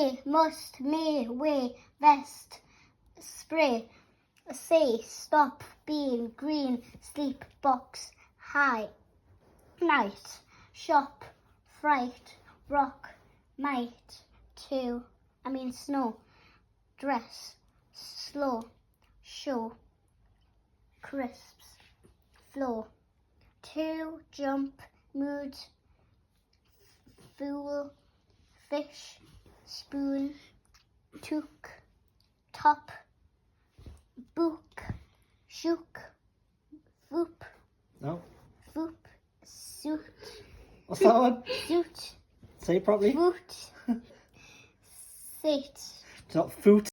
may, must, may, way, vest, spray, say, stop, bean, green, sleep, box, high, night, shop, fright, rock, might, snow, dress, slow, show, crisps, flow, to, jump, mood, fool, fish, spoon, took, top, book, shook, whoop, No. whoop, suit, What's that one? suit, Say it properly. boot, sit. It's not foot.